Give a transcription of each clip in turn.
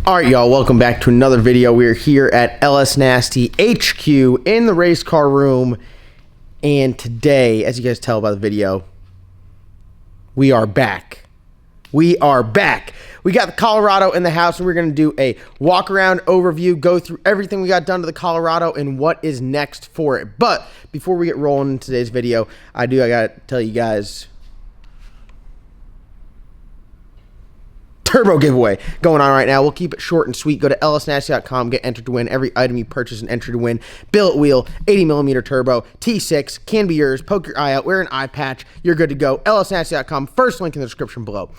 All right, y'all, welcome back to another video. We're here at LS Nasty HQ in the race car room, and today, as you guys tell by the video, we are back. We are back. We got the Colorado in the house, and we're going to do a walk-around overview, go through everything we got done to the Colorado and what is next for it. But before we get rolling in today's video, I got to tell you guys, turbo giveaway going on right now. We'll keep it short and sweet. Go to lsnasty.com, get entered to win every item you purchase and enter to win. Billet wheel, 80mm turbo, T6, can be yours. Poke your eye out, wear an eye patch. You're good to go. lsnasty.com, first link in the description below.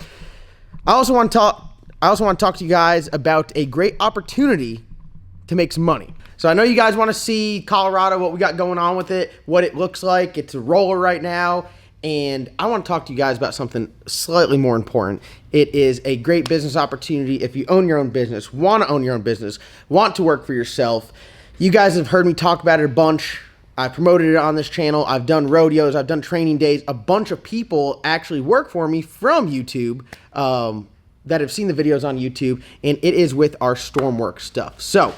I also want to talk to you guys about a great opportunity to make some money. So I know you guys want to see Colorado, what we got going on with it, what it looks like. It's a roller right now. And I want to talk to you guys about something slightly more important. It is a great business opportunity if you own your own business, want to own your own business, want to work for yourself. You guys have heard me talk about it a bunch. I promoted it on this channel. I've done rodeos. I've done training days. A bunch of people actually work for me from YouTube that have seen the videos on YouTube, and it is with our Stormwork stuff. So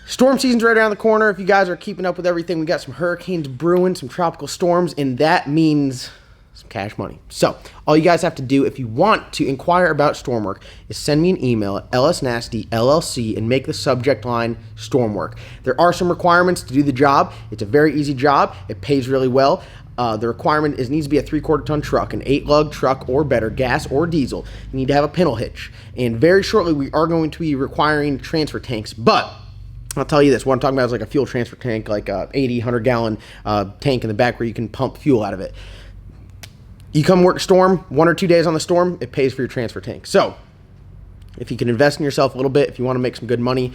storm season's right around the corner. If you guys are keeping up with everything, we got some hurricanes brewing, some tropical storms, and that means some cash money. So all you guys have to do if you want to inquire about Stormwork is send me an email at lsnastyllc and make the subject line Stormwork. There are some requirements to do the job. It's a very easy job. It pays really well. The requirement is needs to be a 3/4 ton truck, an 8-lug truck or better, gas or diesel. You need to have a pintle hitch. And very shortly we are going to be requiring transfer tanks, but I'll tell you this, what I'm talking about is like a fuel transfer tank, like a 80, 100-gallon tank in the back where you can pump fuel out of it. You come work storm, 1 or 2 days on the storm, it pays for your transfer tank. So if you can invest in yourself a little bit, if you want to make some good money,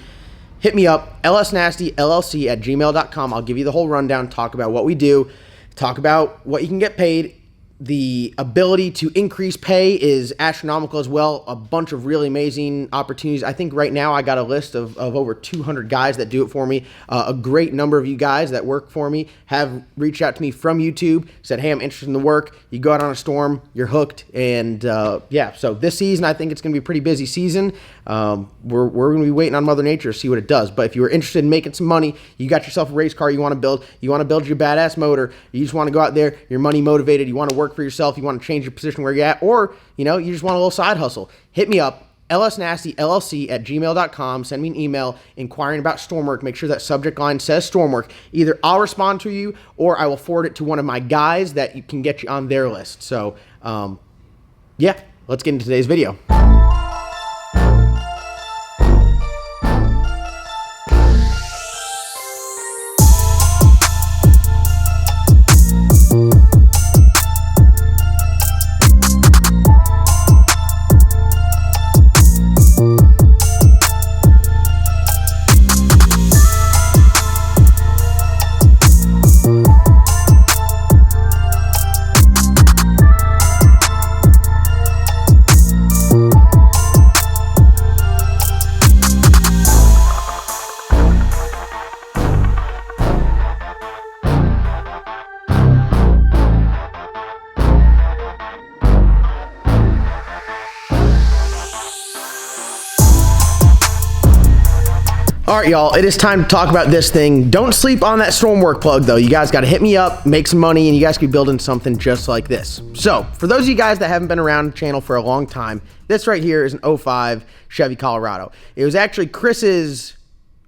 hit me up, lsnastyllc@gmail.com. I'll give you the whole rundown, talk about what we do, talk about what you can get paid. The ability to increase pay is astronomical as well. A bunch of really amazing opportunities. I think right now I got a list of over 200 guys that do it for me. A great number of you guys that work for me have reached out to me from YouTube, said, hey, I'm interested in the work. You go out on a storm, you're hooked. And yeah, so this season, I think it's going to be a pretty busy season. We're going to be waiting on Mother Nature to see what it does. But if you were interested in making some money, you got yourself a race car you want to build your badass motor, you just want to go out there, you're money motivated, you want to work for yourself, you want to change your position where you're at, or you just want a little side hustle, hit me up, lsnastyllc@gmail.com. Send me an email inquiring about Stormwork. Make sure that subject line says Stormwork. Either I'll respond to you or I will forward it to one of my guys that you can get you on their list. So yeah, let's get into today's video. All right, y'all, it is time to talk about this thing. Don't sleep on that Stormwork plug, though. You guys got to hit me up, make some money, and you guys can be building something just like this. So, for those of you guys that haven't been around the channel for a long time, this right here is an 05 Chevy Colorado. It was actually Chris's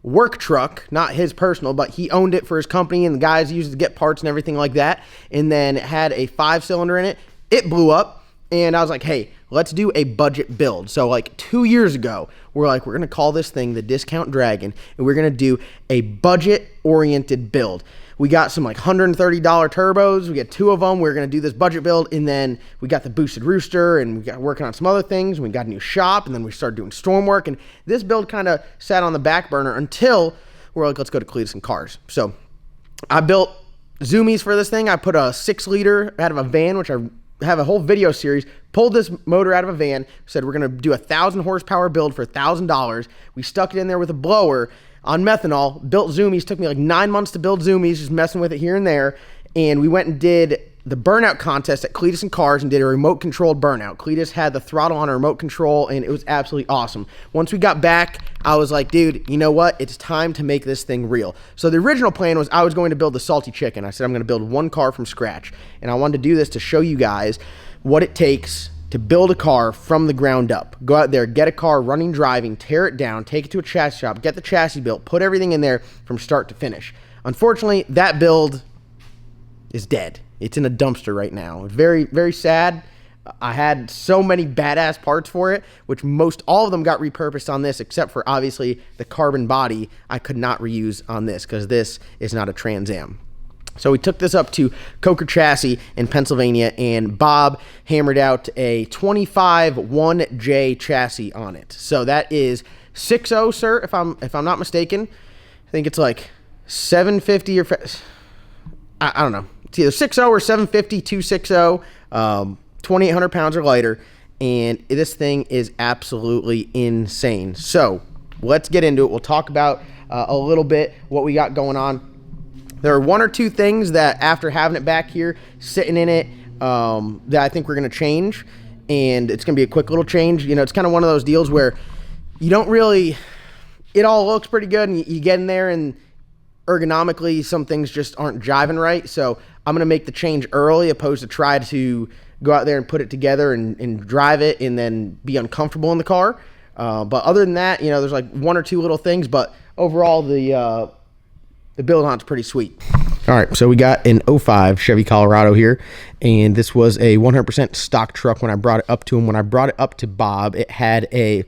work truck, not his personal, but he owned it for his company, and the guys used it to get parts and everything like that. And then it had a 5-cylinder in it. It blew up, and I was like, hey, let's do a budget build. So like 2 years ago, we're going to call this thing the Discount Dragon, and we're going to do a budget-oriented build. We got some like $130 turbos. We got 2 of them. We're going to do this budget build, and then we got the boosted rooster, and we got working on some other things. We got a new shop, and then we started doing Stormwork, and this build kind of sat on the back burner until we're like, let's go to Cletus and Cars. So I built zoomies for this thing. I put a 6-liter out of a van, which I have a whole video series, pulled this motor out of a van, said we're going to do a 1,000 horsepower build for $1,000. We stuck it in there with a blower on methanol, built zoomies. Took me like 9 months to build zoomies, just messing with it here and there. And we went and did the burnout contest at Cletus and Cars and did a remote controlled burnout. Cletus had the throttle on a remote control, and it was absolutely awesome. Once we got back, I was like, dude, you know what? It's time to make this thing real. So the original plan was I was going to build the salty chicken. I said I'm going to build one car from scratch, and I wanted to do this to show you guys what it takes to build a car from the ground up. Go out there, get a car running, driving, tear it down, take it to a chassis shop, get the chassis built, put everything in there from start to finish. Unfortunately, that build is dead. It's in a dumpster right now. Very, very sad. I had so many badass parts for it, which all of them got repurposed on this, except for obviously the carbon body I could not reuse on this because this is not a Trans Am. So we took this up to Coker Chassis in Pennsylvania, and Bob hammered out a 25 1J chassis on it. So that is 6.0, sir, if I'm not mistaken. I think it's like 750 or I don't know. It's either 6.0 or 750, 260, 2,800 pounds or lighter, and this thing is absolutely insane. So let's get into it. We'll talk about a little bit what we got going on. There are one or two things that after having it back here, sitting in it, that I think we're going to change, and it's going to be a quick little change. You know, it's kind of one of those deals where you don't really, it all looks pretty good, and you get in there, and ergonomically, some things just aren't jiving right, so I'm going to make the change early, opposed to try to go out there and put it together and drive it and then be uncomfortable in the car. But other than that, you know, there's like one or two little things, but overall, the build on it's pretty sweet. All right, so we got an 05 Chevy Colorado here, and this was a 100% stock truck when I brought it up to him. When I brought it up to Bob, it had a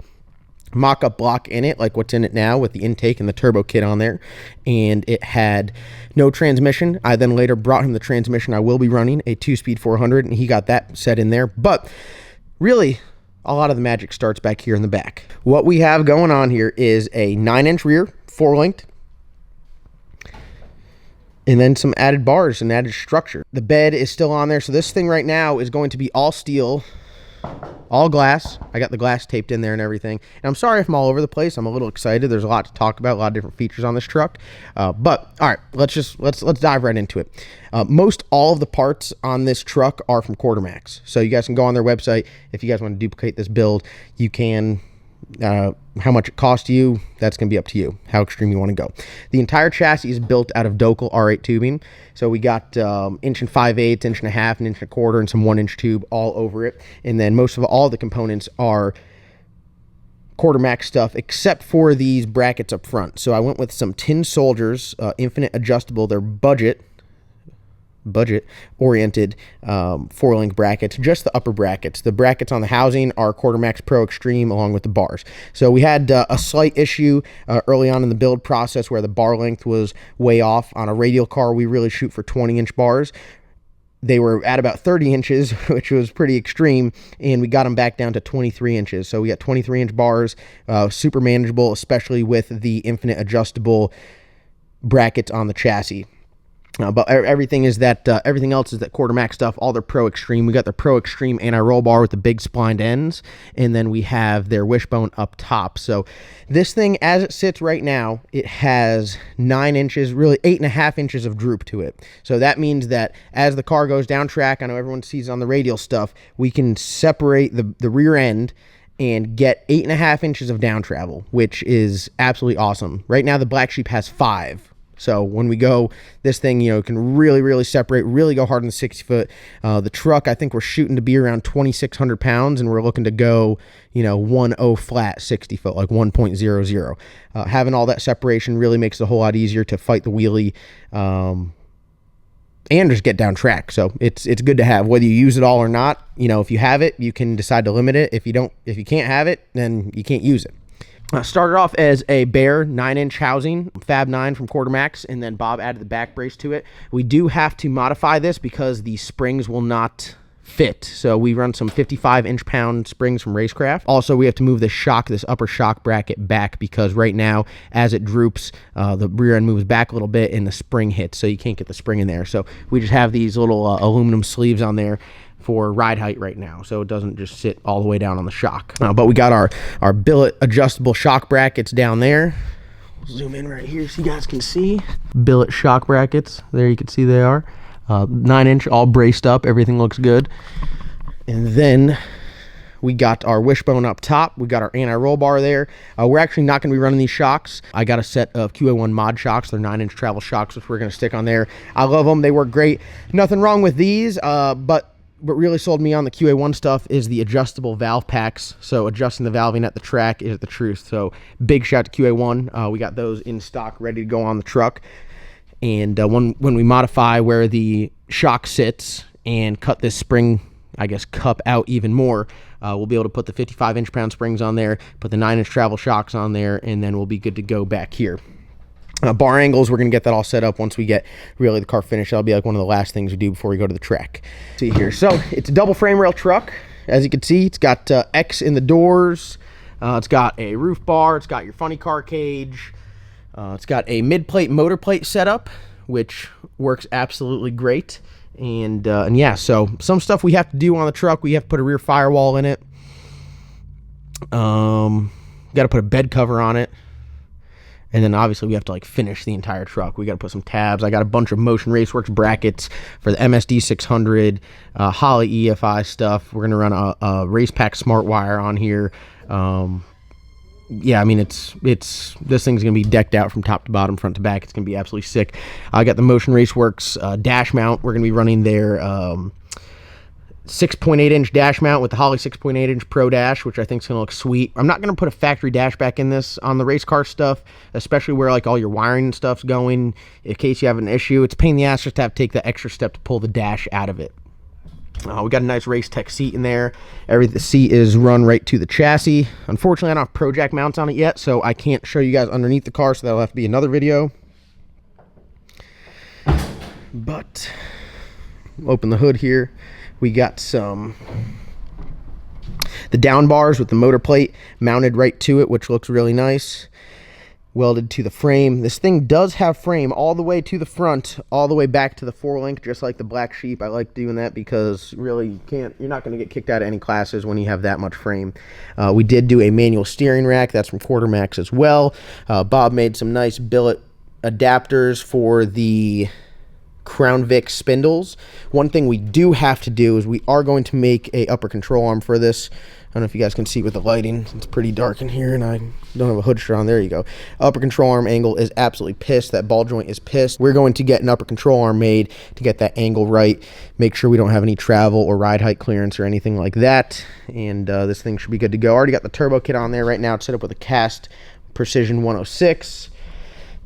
mock-up block in it, like what's in it now with the intake and the turbo kit on there, and it had no transmission. I then later brought him the transmission I will be running, a 2-speed 400, and he got that set in there. But really, a lot of the magic starts back here in the back. What we have going on here is a 9-inch rear, 4-linked, and then some added bars and added structure. The bed is still on there, so this thing right now is going to be all steel, all glass. I got the glass taped in there and everything. And I'm sorry if I'm all over the place. I'm a little excited. There's a lot to talk about, a lot of different features on this truck. But all right, let's dive right into it. Most all of the parts on this truck are from Quartermax. So you guys can go on their website. If you guys want to duplicate this build, you can. How much it costs you, that's going to be up to you, how extreme you want to go. The entire chassis is built out of Docal R8 tubing. So we got 1 5/8, 1.5 inches, 1 1/4 and some 1-inch tube all over it. And then most of all the components are Quartermax stuff, except for these brackets up front. So I went with some Tin Soldiers, infinite adjustable. They're budget oriented 4-link brackets, just the upper brackets. The brackets on the housing are Quartermax Pro Extreme along with the bars. So we had a slight issue early on in the build process where the bar length was way off. On a Radial car, we really shoot for 20-inch bars. They were at about 30 inches, which was pretty extreme, and we got them back down to 23 inches. So we got 23-inch bars, super manageable, especially with the infinite adjustable brackets on the chassis. But everything else is that Quartermax stuff, all their Pro Extreme. We got their Pro Extreme anti-roll bar with the big splined ends, and then we have their wishbone up top. So this thing, as it sits right now, it has 9 inches, really 8.5 inches of droop to it. So that means that as the car goes down track, I know everyone sees on the Radial stuff, we can separate the rear end and get 8.5 inches of down travel, which is absolutely awesome. Right now, the Black Sheep has 5. So when we go, this thing, you know, can really, really separate, really go hard on the 60-foot. The truck, I think we're shooting to be around 2,600 pounds, and we're looking to go, you know, 1.0 flat 60-foot, like 1.00. Having all that separation really makes it a whole lot easier to fight the wheelie and just get down track. So it's good to have, whether you use it all or not. You know, if you have it, you can decide to limit it. If you can't have it, then you can't use it. Started off as a bare 9-inch housing, Fab 9 from Quartermax, and then Bob added the back brace to it. We do have to modify this because the springs will not fit. So we run some 55 inch-pound springs from Racecraft. Also, we have to move this upper shock bracket back because right now, as it droops, the rear end moves back a little bit and the spring hits, so you can't get the spring in there. So we just have these little aluminum sleeves on there for ride height right now, so it doesn't just sit all the way down on the shock. But we got our billet adjustable shock brackets down there. We'll zoom in right here so you guys can see. Billet shock brackets, there you can see they are. 9-inch all braced up, everything looks good. And then we got our wishbone up top. We got our anti-roll bar there. We're actually not going to be running these shocks. I got a set of QA1 mod shocks. They're 9-inch travel shocks, which we're going to stick on there. I love them. They work great. Nothing wrong with these, but what really sold me on the QA1 stuff is the adjustable valve packs. So adjusting the valving at the track is the truth. So big shout to QA1. We got those in stock, ready to go on the truck. And when we modify where the shock sits and cut this spring, I guess, cup out even more, we'll be able to put the 55 inch-pound springs on there, put the 9-inch travel shocks on there, and then we'll be good to go back here. Bar angles, we're going to get that all set up once we get really the car finished. That'll be like one of the last things we do before we go to the track. See here. So it's a double frame rail truck. As you can see, it's got X in the doors. It's got a roof bar. It's got your funny car cage. It's got a mid-plate motor plate setup, which works absolutely great. And yeah, so some stuff we have to do on the truck. We have to put a rear firewall in it. Got to put a bed cover on it. And then obviously we have to like finish the entire truck. We got to put some tabs. I got a bunch of Motion Raceworks brackets for the MSD 600, HOLLEY EFI stuff. We're going to run a Race Pack Smart Wire on here. Yeah, I mean, this thing's going to be decked out from top to bottom, front to back. It's going to be absolutely sick. I got the Motion Raceworks dash mount. We're going to be running their 6.8-inch dash mount with the HOLLEY 6.8-inch Pro Dash, which I think is going to look sweet. I'm not going to put a factory dash back in this on the race car stuff, especially where like all your wiring and stuff's going. In case you have an issue, it's a pain in the ass just to have to take the extra step to pull the dash out of it. We got a nice Race Tech seat in there. The seat is run right to the chassis. Unfortunately, I don't have Pro Jack mounts on it yet, so I can't show you guys underneath the car, so that'll have to be another video. But open the hood here. We got the down bars with the motor plate mounted right to it, which looks really nice. Welded to the frame. This thing does have frame all the way to the front, all the way back to the 4-link, just like the Black Sheep. I like doing that because really you're not going to get kicked out of any classes when you have that much frame. We did do a manual steering rack. That's from Quartermax as well. Bob made some nice billet adapters for the Crown Vic spindles. One thing we do have to do is we are going to make a upper control arm for this. I don't know if you guys can see with the lighting. It's pretty dark in here and I don't have a hood strap on. There you go. Upper control arm angle is absolutely pissed. That ball joint is pissed. We're going to get an upper control arm made to get that angle right. Make sure we don't have any travel or ride height clearance or anything like that. And this thing should be good to go. Already got the turbo kit on there right now. It's set up with a cast Precision 106.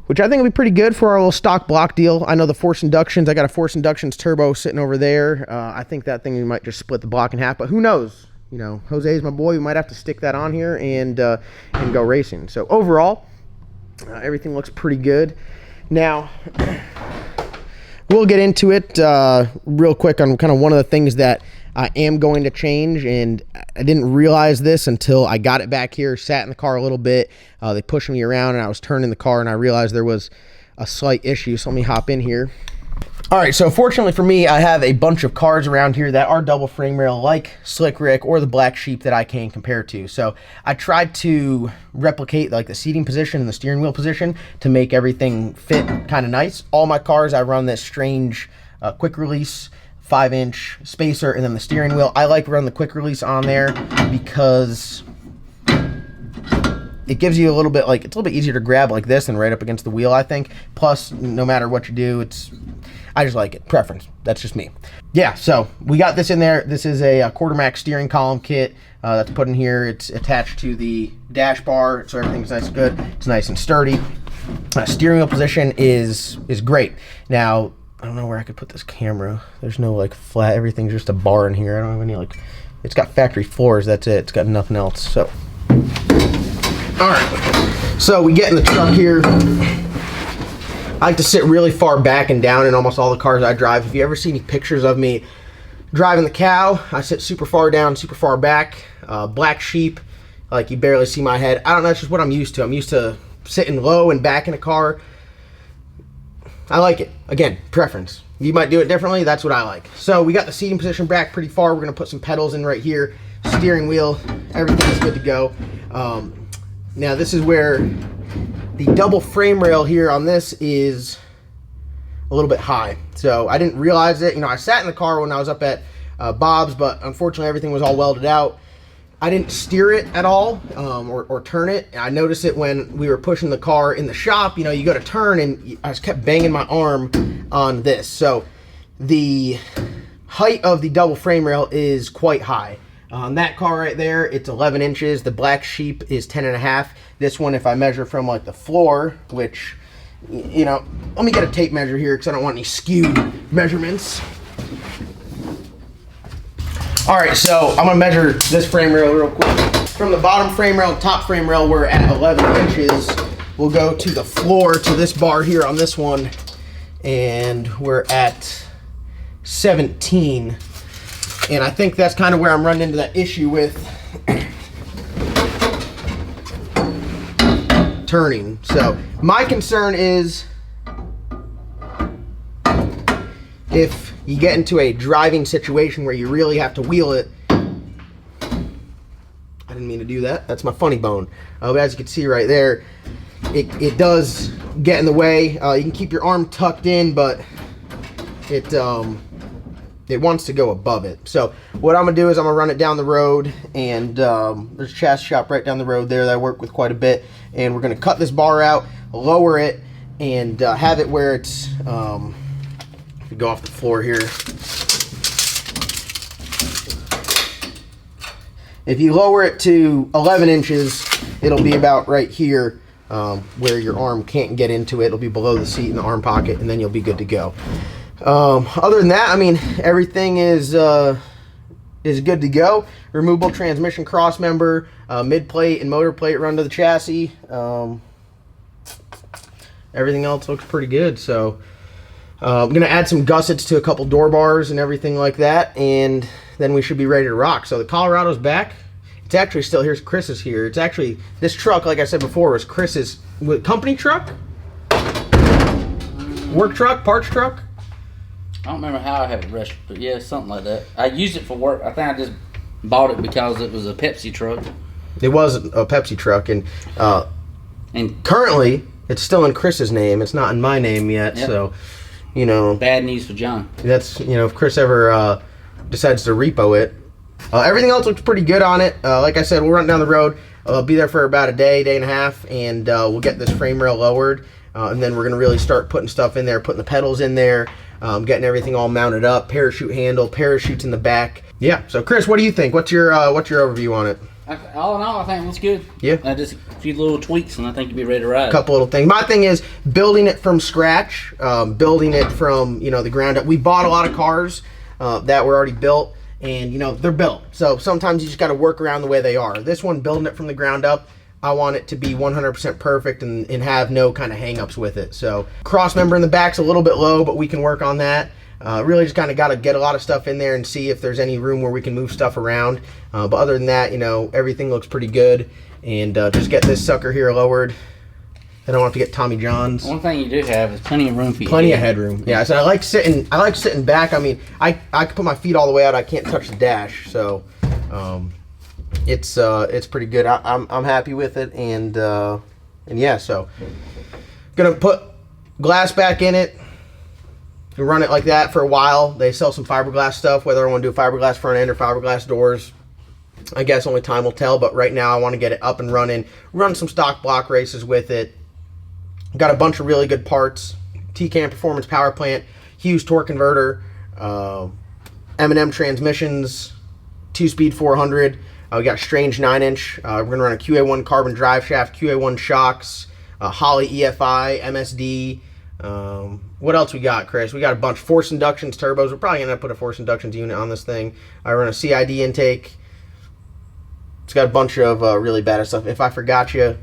Which I think will be pretty good for our little stock block deal. I know the Force Inductions. I got a Force Inductions turbo sitting over there. I think that thing might just split the block in half, but who knows? You know, Jose is my boy. We might have to stick that on here and go racing. So overall, everything looks pretty good. Now, we'll get into it real quick on kind of one of the things that I am going to change, and I didn't realize this until I got it back here, sat in the car a little bit. They pushed me around, and I was turning the car, and I realized there was a slight issue, so let me hop in here. All right, so fortunately for me, I have a bunch of cars around here that are double frame rail like Slick Rick or the Black Sheep that I can compare to. So I tried to replicate like the seating position and the steering wheel position to make everything fit kind of nice. All my cars, I run this strange quick release 5-inch spacer, and then the steering wheel. I like running the quick release on there because it gives you a little bit, like, it's a little bit easier to grab like this and right up against the wheel, I think. Plus, no matter what you do, I just like it. Preference. That's just me. Yeah, so we got this in there. This is a Quartermax steering column kit that's put in here. It's attached to the dash bar, so everything's nice and good. It's nice and sturdy. Steering wheel position is great. Now, I don't know where I could put this camera. There's no like flat, everything's just a bar in here. I don't have any like, it's got factory floors, that's it. It's got nothing else, so. All right, so we get in the truck here. I like to sit really far back and down in almost all the cars I drive. If you ever see any pictures of me driving the Cow, I sit super far down, super far back. Black Sheep, like you barely see my head. I don't know, it's just what I'm used to. I'm used to sitting low and back in a car. I like it. Again, preference. You might do it differently. That's what I like. So we got the seating position back pretty far. We're going to put some pedals in right here. Steering wheel. Everything is good to go. Now this is where the double frame rail here on this is a little bit high. So I didn't realize it. You know, I sat in the car when I was up at Bob's, but unfortunately everything was all welded out. I didn't steer it at all, or turn it. I noticed it when we were pushing the car in the shop. You know, you go to turn and I just kept banging my arm on this. So the height of the double frame rail is quite high. On that car right there, it's 11 inches. The Black Sheep is 10.5. This one, if I measure from like the floor, which, you know, let me get a tape measure here because I don't want any skewed measurements. All right, so I'm gonna measure this frame rail real quick. From the bottom frame rail, top frame rail, we're at 11 inches. We'll go to the floor, to this bar here on this one, and we're at 17. And I think that's kind of where I'm running into that issue with turning. So my concern is if you get into a driving situation where you really have to wheel it. I didn't mean to do that. That's my funny bone. But as you can see right there, it does get in the way. You can keep your arm tucked in, but it wants to go above it. So what I'm gonna do is I'm gonna run it down the road, and there's a chassis shop right down the road there that I work with quite a bit, and we're gonna cut this bar out, lower it, and have it where it's if we go off the floor here. If you lower it to 11 inches, it'll be about right here where your arm can't get into it. It'll be below the seat in the arm pocket, and then you'll be good to go. Other than that, I mean, everything is good to go. Removable transmission cross member, mid plate and motor plate run to the chassis. Everything else looks pretty good. So I'm gonna add some gussets to a couple door bars and everything like that, and then we should be ready to rock. So the Colorado's back. It's actually still, here's Chris's here. It's actually, this truck, like I said before, was Chris's company truck, work truck, parts truck. I don't remember how I have it registered, but yeah, something like that. I used it for work. I think I just bought it because it was a Pepsi truck. It was a Pepsi truck, and currently it's still in Chris's name. It's not in my name yet, yep. So, you know. Bad news for John. That's, you know, if Chris ever decides to repo it. Everything else looks pretty good on it. Like I said, we'll run down the road. I'll be there for about a day, day and a half, and we'll get this frame rail lowered. And then we're going to really start putting stuff in there, putting the pedals in there, getting everything all mounted up, parachute handle, parachutes in the back. Yeah, so Chris, what do you think? What's your overview on it? All in all, I think it looks good. Yeah. Just a few little tweaks, and I think you'll be ready to ride. A couple little things. My thing is building it from scratch, building it from, you know, the ground up. We bought a lot of cars that were already built, and, you know, they're built. So sometimes you just got to work around the way they are. This one, building it from the ground up, I want it to be 100% perfect and have no kind of hang-ups with it. So cross member in the back's a little bit low, but we can work on that. Really just kind of got to get a lot of stuff in there and see if there's any room where we can move stuff around. But other than that, you know, everything looks pretty good. And just get this sucker here lowered. I don't have to get Tommy John's. One thing you do have is plenty of room for you. Plenty of headroom. Yeah, so I like sitting back. I mean, I can put my feet all the way out. I can't touch the dash. So it's pretty good. I'm happy with it, and yeah, so gonna put glass back in it and run it like that for a while. They sell some fiberglass stuff, whether I want to do fiberglass front end or fiberglass doors, I guess only time will tell. But right now I want to get it up and running, run some stock block races with it. Got a bunch of really good parts: T-Cam Performance Power Plant, Hughes torque converter, M&M transmissions, 2-speed 400. We got Strange 9-inch. We're going to run a QA1 carbon drive shaft, QA1 shocks, HOLLEY EFI, MSD. What else we got, Chris? We got a bunch. Force inductions, turbos. We're probably going to put a force inductions unit on this thing. I run a CID intake. It's got a bunch of really bad stuff. If I forgot you,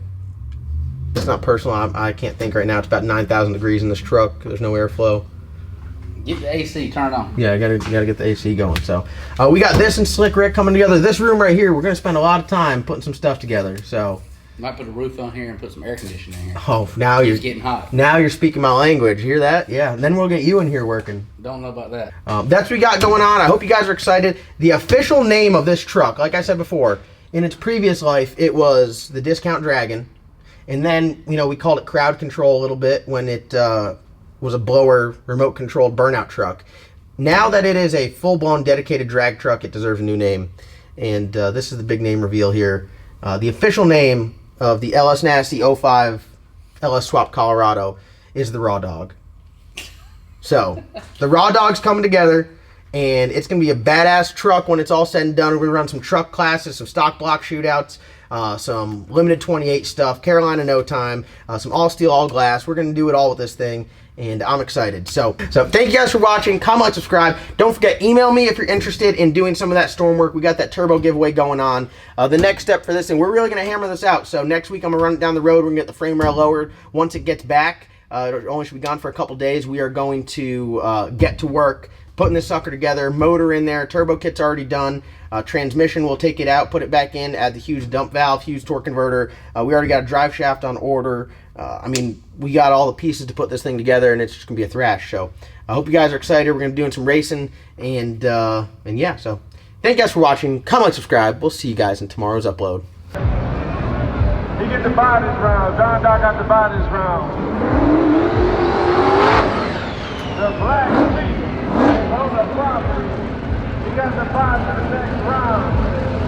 it's not personal. I can't think right now. It's about 9,000 degrees in this truck. There's no airflow. Get the AC turned on. Yeah, I gotta get the AC going. So we got this and Slick Rick coming together. This room right here, we're gonna spend a lot of time putting some stuff together. So might put a roof on here and put some air conditioning in here. Oh, now it's getting hot. Now you're speaking my language. Hear that? Yeah. And then we'll get you in here working. Don't know about that. That's what we got going on. I hope you guys are excited. The official name of this truck, like I said before, in its previous life, it was the Discount Dragon, and then, you know, we called it Crowd Control a little bit when it was a blower, remote controlled burnout truck. Now that it is a full-blown dedicated drag truck, it deserves a new name. And this is the big name reveal here. The official name of the LS Nasty 05 LS Swap Colorado is the Raw Dog. So, the Raw Dog's coming together, and it's going to be a badass truck when it's all said and done. We're going to run some truck classes, some stock block shootouts, some limited 28 stuff, Carolina No Time, some all steel, all glass. We're going to do it all with this thing, and I'm excited. So thank you guys for watching. Comment, like, subscribe. Don't forget, email me if you're interested in doing some of that storm work. We got that turbo giveaway going on. The next step for this thing, we're really going to hammer this out. So next week I'm going to run it down the road. We're going to get the frame rail lowered. Once it gets back, it only should be gone for a couple days. We are going to get to work putting this sucker together, motor in there, turbo kit's already done, transmission, we'll take it out, put it back in, add the huge dump valve, huge torque converter. We already got a drive shaft on order. I mean, we got all the pieces to put this thing together, and it's just gonna be a thrash. So I hope you guys are excited. We're gonna be doing some racing, and yeah, so thank you guys for watching. Comment, like, subscribe. We'll see you guys in tomorrow's upload. He get the buy this round. John Doc got to buy this round. The black sheep on the property. He got the buy for the next round.